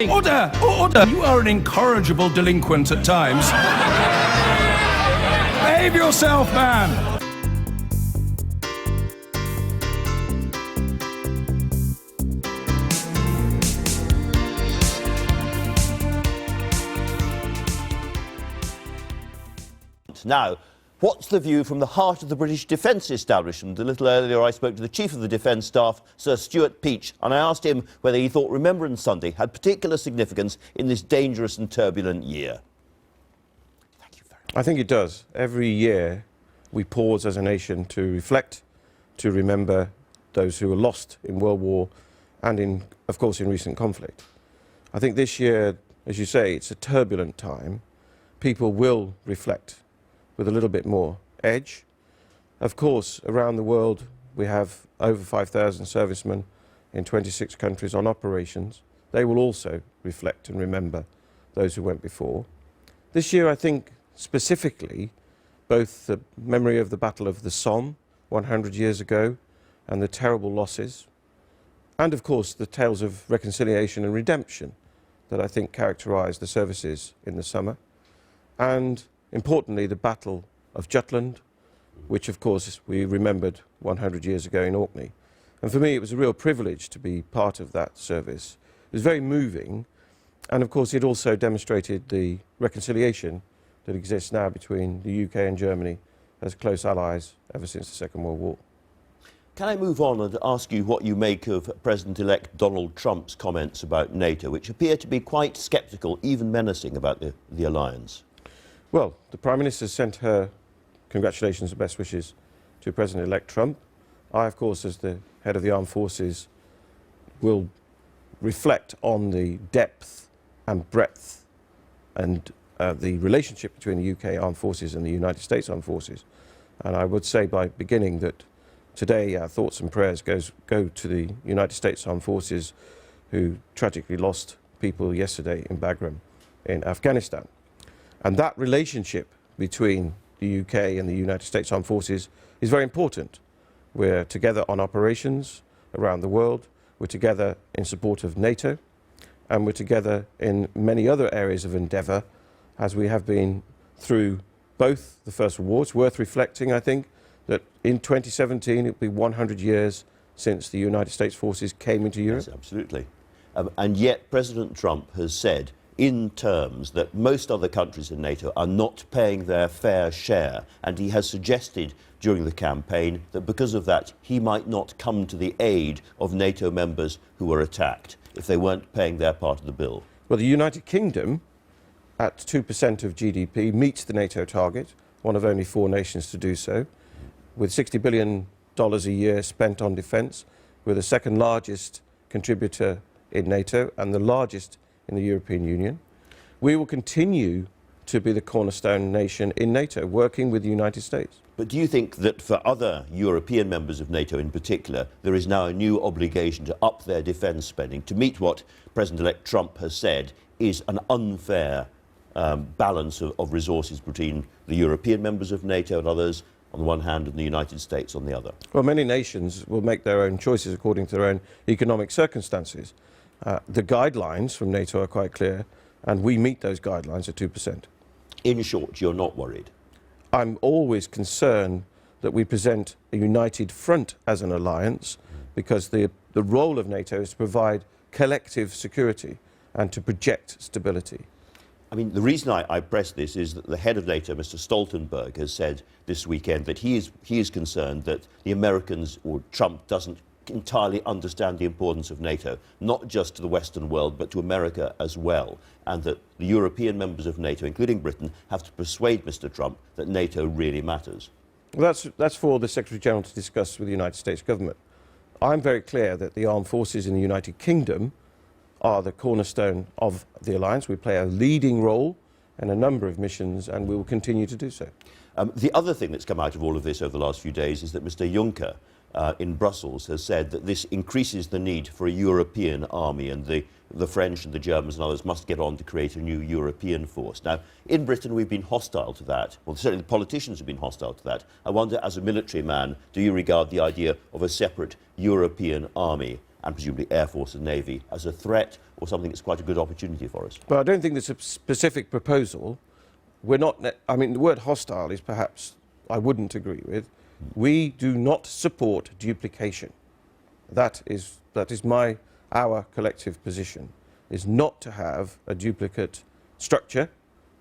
Order! Order! You are an incorrigible delinquent at times. Behave yourself, man! Now, what's the view from the heart of the British defence establishment? A little earlier I spoke to the Chief of the Defence Staff, Sir Stuart Peach, and I asked him whether he thought Remembrance Sunday had particular significance in this dangerous and turbulent year. Thank you very much. I think it does. Every year we pause as a nation to reflect, to remember those who were lost in World War and, of course, in recent conflict. I think this year, as you say, it's a turbulent time. People will reflect with a little bit more edge. Of course, around the world, we have over 5,000 servicemen in 26 countries on operations. They will also reflect and remember those who went before. This year, I think, specifically, both the memory of the Battle of the Somme 100 years ago and the terrible losses, and of course, the tales of reconciliation and redemption that I think characterised the services in the summer, and importantly, the Battle of Jutland, which of course we remembered 100 years ago in Orkney. And for me, it was a real privilege to be part of that service. It was very moving, and of course it also demonstrated the reconciliation that exists now between the UK and Germany as close allies ever since the Second World War. Can I move on and ask you what you make of President-elect Donald Trump's comments about NATO, which appear to be quite sceptical, even menacing, about the alliance? Well, the Prime Minister sent her congratulations and best wishes to President-elect Trump. I, of course, as the head of the armed forces, will reflect on the depth and breadth and the relationship between the UK armed forces and the United States armed forces. And I would say by beginning that today our thoughts and prayers go to the United States armed forces who tragically lost people yesterday in Bagram in Afghanistan. And that relationship between the UK and the United States Armed Forces is very important. We're together on operations around the world, we're together in support of NATO, and we're together in many other areas of endeavour, as we have been through both the First World War. It's worth reflecting, I think, that in 2017 it will be 100 years since the United States forces came into Europe. Yes, absolutely. And yet President Trump has said in terms that most other countries in NATO are not paying their fair share, and he has suggested during the campaign that because of that he might not come to the aid of NATO members who were attacked if they weren't paying their part of the bill. Well, the United Kingdom, at 2% of GDP, meets the NATO target, one of only 4 nations to do so, with $60 billion a year spent on defence. We're the second largest contributor in NATO and the largest in the European Union. We will continue to be the cornerstone nation in NATO, working with the United States. But do you think that for other European members of NATO in particular, there is now a new obligation to up their defence spending to meet what President-elect Trump has said is an unfair balance of resources between the European members of NATO and others on the one hand and the United States on the other? Well, many nations will make their own choices according to their own economic circumstances. The guidelines from NATO are quite clear, and we meet those guidelines at 2%. In short, you're not worried? I'm always concerned that we present a united front as an alliance, because the role of NATO is to provide collective security and to project stability. I mean, the reason I press this is that the head of NATO, Mr. Stoltenberg, has said this weekend that he is concerned that the Americans, or Trump, doesn't entirely understand the importance of NATO, not just to the Western world, but to America as well, and that the European members of NATO, including Britain, have to persuade Mr. Trump that NATO really matters. Well, that's for the Secretary-General to discuss with the United States government. I'm very clear that the armed forces in the United Kingdom are the cornerstone of the alliance. We play a leading role in a number of missions, and we will continue to do so. The other thing that's come out of all of this over the last few days is that Mr. Juncker in Brussels has said that this increases the need for a European army, and the French and the Germans and others must get on to create a new European force. Now, in Britain we've been hostile to that. Well, certainly the politicians have been hostile to that. I wonder, as a military man, do you regard the idea of a separate European army, and presumably Air Force and Navy, as a threat or something that's quite a good opportunity for us? But I don't think there's a specific proposal. We're not, I mean, the word hostile is perhaps, I wouldn't agree with. We do not support duplication. That is our collective position, is not to have a duplicate structure,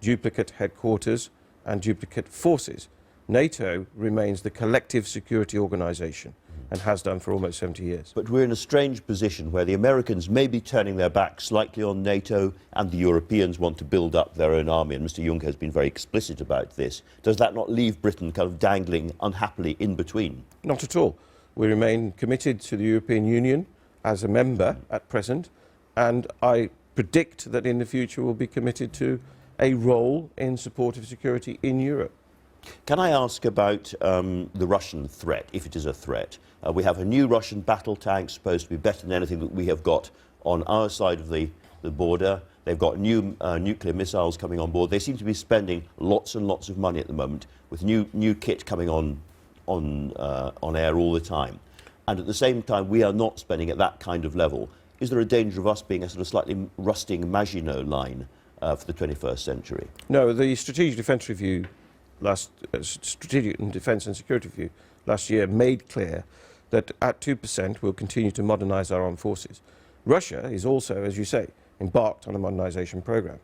duplicate headquarters, and duplicate forces. NATO remains the collective security organisation and has done for almost 70 years. But we're in a strange position where the Americans may be turning their back slightly on NATO and the Europeans want to build up their own army, and Mr Juncker has been very explicit about this. Does that not leave Britain kind of dangling unhappily in between? Not at all. We remain committed to the European Union as a member at present, and I predict that in the future we'll be committed to a role in support of security in Europe. Can I ask about the Russian threat, if it is a threat? We have a new Russian battle tank, supposed to be better than anything that we have got on our side of the border. They've got new nuclear missiles coming on board. They seem to be spending lots and lots of money at the moment, with new kit coming on air all the time. And at the same time, we are not spending at that kind of level. Is there a danger of us being a sort of slightly rusting Maginot Line for the 21st century? No, the Strategic Defence Review, Strategic and Defence and Security Review last year made clear that at 2% we'll continue to modernise our armed forces. Russia is also, as you say, embarked on a modernisation programme.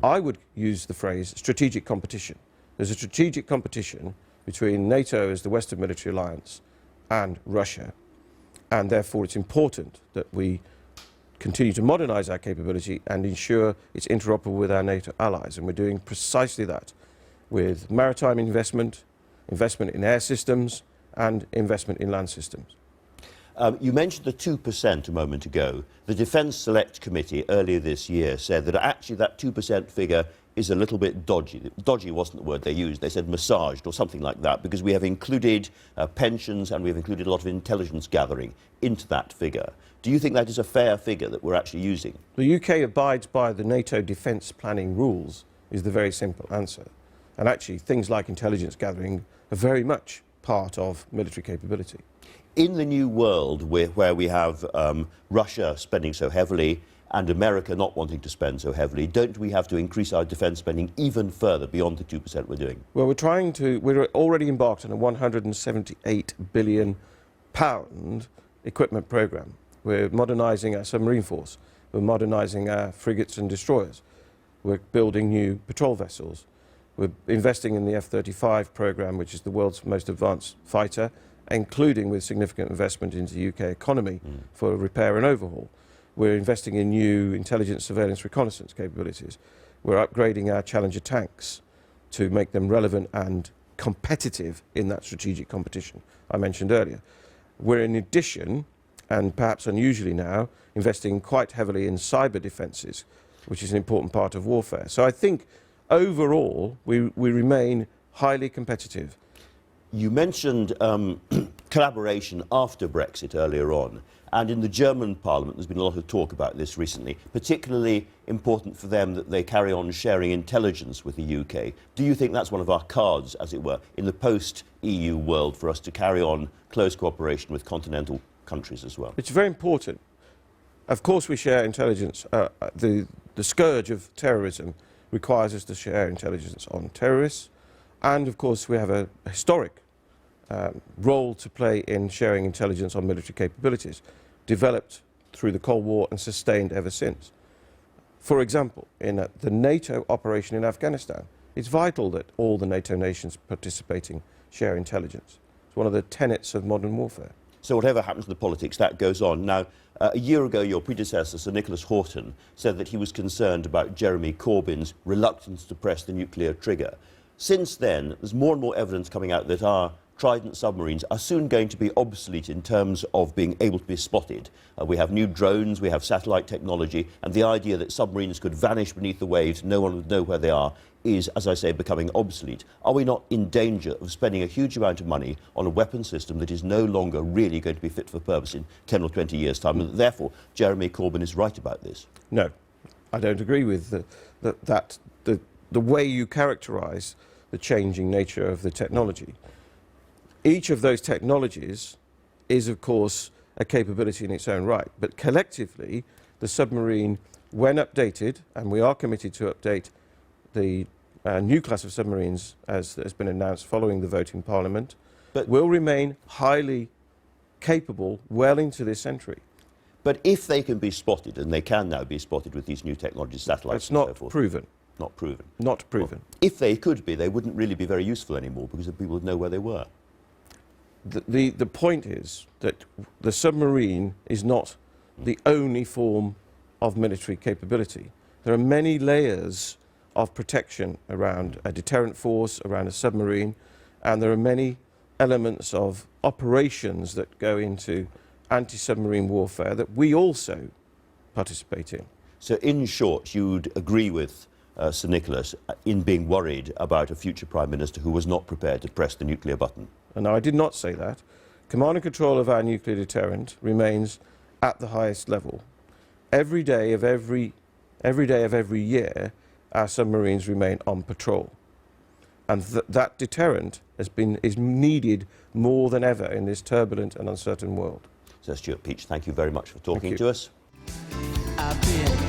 I would use the phrase strategic competition. There's a strategic competition between NATO as the Western military alliance and Russia, and therefore it's important that we continue to modernise our capability and ensure it's interoperable with our NATO allies, and we're doing precisely that with maritime investment, investment in air systems and investment in land systems. You mentioned the 2% a moment ago. The Defence Select Committee earlier this year said that actually that 2% figure is a little bit dodgy. Dodgy wasn't the word they used. They said massaged or something like that, because we have included pensions and we have included a lot of intelligence gathering into that figure. Do you think that is a fair figure that we're actually using? The UK abides by the NATO defence planning rules, is the very simple answer. And actually things like intelligence gathering are very much part of military capability. In the new world where we have Russia spending so heavily and America not wanting to spend so heavily, don't we have to increase our defence spending even further beyond the 2% we're doing? Well, we're already embarked on a £178 billion equipment programme. We're modernising our submarine force. We're modernising our frigates and destroyers. We're building new patrol vessels. We're investing in the F-35 programme, which is the world's most advanced fighter, including with significant investment into the UK economy for repair and overhaul. We're investing in new intelligence, surveillance, reconnaissance capabilities. We're upgrading our Challenger tanks to make them relevant and competitive in that strategic competition I mentioned earlier. We're in addition, and perhaps unusually now, investing quite heavily in cyber defences, which is an important part of warfare. So I think overall we remain highly competitive. You mentioned collaboration after Brexit earlier on, and in the German Parliament there's been a lot of talk about this recently, particularly important for them that they carry on sharing intelligence with the UK. Do you think that's one of our cards, as it were, in the post-EU world for us to carry on close cooperation with continental countries as well? It's very important. Of course we share intelligence. The scourge of terrorism requires us to share intelligence on terrorists, and of course we have a historic role to play in sharing intelligence on military capabilities, developed through the Cold War and sustained ever since. For example, in the NATO operation in Afghanistan, it's vital that all the NATO nations participating share intelligence. It's one of the tenets of modern warfare. So whatever happens to the politics, that goes on. Now, a year ago, your predecessor, Sir Nicholas Horton, said that he was concerned about Jeremy Corbyn's reluctance to press the nuclear trigger. Since then, there's more and more evidence coming out that our Trident submarines are soon going to be obsolete in terms of being able to be spotted. We have new drones, we have satellite technology, and the idea that submarines could vanish beneath the waves, no one would know where they are, is, as I say, becoming obsolete. Are we not in danger of spending a huge amount of money on a weapon system that is no longer really going to be fit for purpose in 10 or 20 years' time, and that therefore Jeremy Corbyn is right about this? No, I don't agree with the way you characterise the changing nature of the technology. Each of those technologies is, of course, a capability in its own right, but collectively, the submarine when updated, and we are committed to update the new class of submarines as has been announced following the vote in Parliament, But will remain highly capable well into this century. But if they can be spotted, and they can now be spotted with these new technologies, satellites It's and so not forth. proven. Not proven. Not proven. Well, if they could be, they wouldn't really be very useful anymore because the people would know where they were. The point is that the submarine is not the only form of military capability. There are many layers of protection around a deterrent force, around a submarine, and there are many elements of operations that go into anti-submarine warfare that we also participate in. So in short, you'd agree with Sir Nicholas in being worried about a future Prime Minister who was not prepared to press the nuclear button? And I did not say that. Command and control of our nuclear deterrent remains at the highest level. Every day of every year, our submarines remain on patrol. And that deterrent is needed more than ever in this turbulent and uncertain world. Sir Stuart Peach, thank you very much for talking to us. I've been